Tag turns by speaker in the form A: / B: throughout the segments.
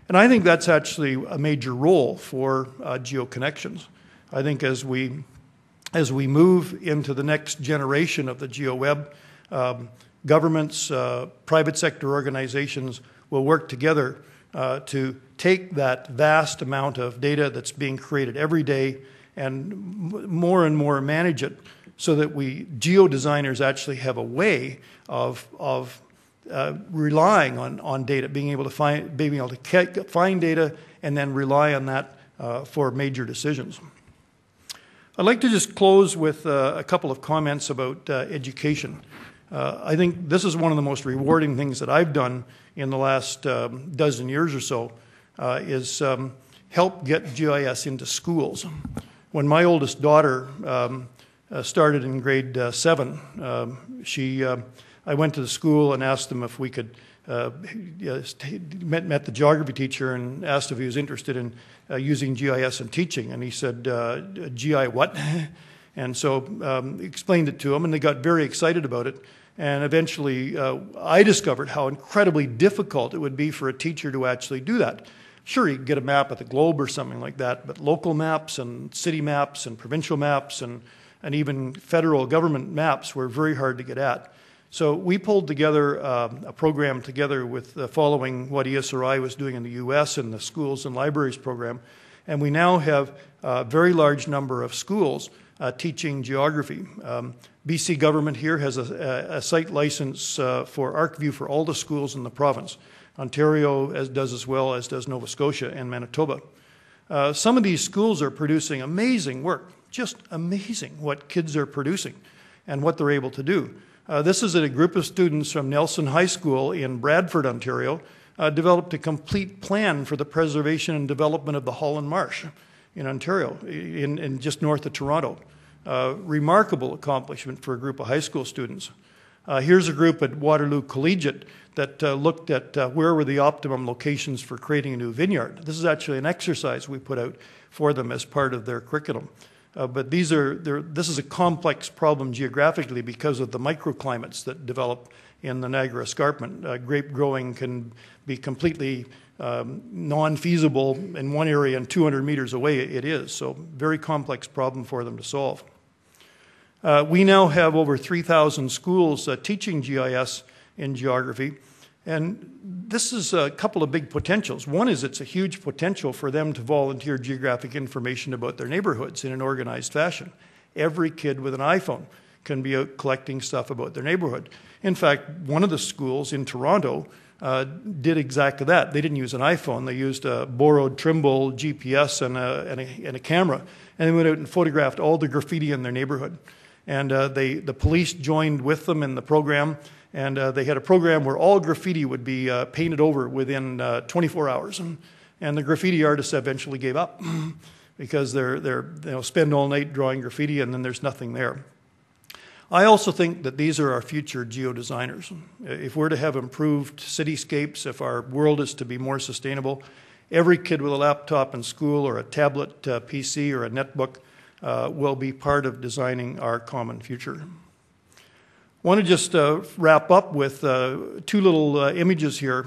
A: And I think that's actually a major role for geoconnections. I think as we move into the next generation of the Geoweb, governments, private sector organizations will work together to take that vast amount of data that's being created every day and more manage it so that geodesigners actually have a way of relying on data, being able to find data and then rely on that for major decisions. I'd like to just close with a couple of comments about education. I think this is one of the most rewarding things that I've done in the last dozen years or so, is help get GIS into schools. When my oldest daughter started in grade 7, I went to the school and asked them if we could, met the geography teacher and asked if he was interested in using GIS in teaching. And he said, GI what? And so explained it to him, and they got very excited about it. And eventually I discovered how incredibly difficult it would be for a teacher to actually do that. Sure, you could get a map of the globe or something like that, but local maps and city maps and provincial maps and even federal government maps were very hard to get at. So we pulled together a program together with following what ESRI was doing in the US and the Schools and Libraries program. And we now have a very large number of schools teaching geography. BC government here has a site license for ArcView for all the schools in the province. Ontario does as well, as does Nova Scotia and Manitoba. Some of these schools are producing amazing work, just amazing what kids are producing and what they're able to do. This is a group of students from Nelson High School in Bradford, Ontario, developed a complete plan for the preservation and development of the Holland Marsh in Ontario, in just north of Toronto. Remarkable accomplishment for a group of high school students. Here's a group at Waterloo Collegiate that looked at where were the optimum locations for creating a new vineyard. This is actually an exercise we put out for them as part of their curriculum. But this is a complex problem geographically because of the microclimates that develop in the Niagara Escarpment. Grape growing can be completely non-feasible in one area and 200 meters away it is. So very complex problem for them to solve. We now have over 3,000 schools teaching GIS in geography. And this is a couple of big potentials. One is it's a huge potential for them to volunteer geographic information about their neighborhoods in an organized fashion. Every kid with an iPhone can be out collecting stuff about their neighborhood. In fact, one of the schools in Toronto did exactly that. They didn't use an iPhone. They used a borrowed Trimble GPS and a camera. And they went out and photographed all the graffiti in their neighborhood. And the police joined with them in the program. And they had a program where all graffiti would be painted over within 24 hours. And the graffiti artists eventually gave up because they'll spend all night drawing graffiti and then there's nothing there. I also think that these are our future geodesigners. If we're to have improved cityscapes, if our world is to be more sustainable, every kid with a laptop in school or a tablet PC or a netbook will be part of designing our common future. I want to just wrap up with two little images here.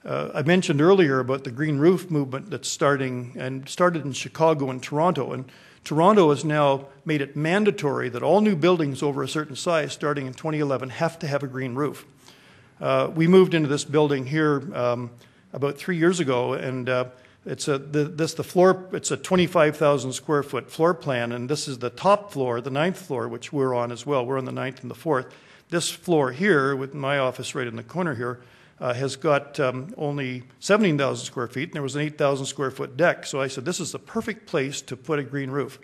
A: I mentioned earlier about the green roof movement that's started in Chicago and Toronto. And Toronto has now made it mandatory that all new buildings over a certain size starting in 2011 have to have a green roof. We moved into this building here about 3 years ago, and it's a 25,000 square foot floor plan, and this is the top floor, the 9th floor, which we're on as well. We're on the 9th and the 4th. This floor here, with my office right in the corner here, has got only 17,000 square feet, and there was an 8,000 square foot deck. So I said, this is the perfect place to put a green roof.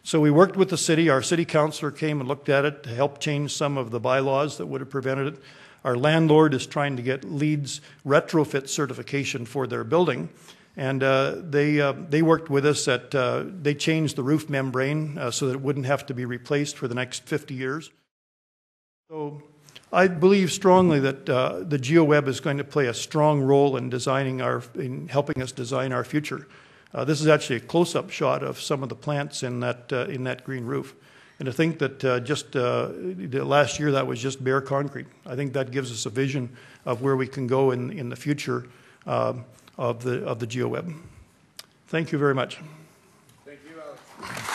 A: So we worked with the city. Our city councilor came and looked at it to help change some of the bylaws that would have prevented it. Our landlord is trying to get LEED's retrofit certification for their building. And they worked with us they changed the roof membrane so that it wouldn't have to be replaced for the next 50 years. So I believe strongly that the Geoweb is going to play a strong role in in helping us design our future. This is actually a close-up shot of some of the plants in that green roof. And to think that last year that was just bare concrete, I think that gives us a vision of where we can go in the future. of the Geoweb. Thank you very much.
B: Thank you, Alex.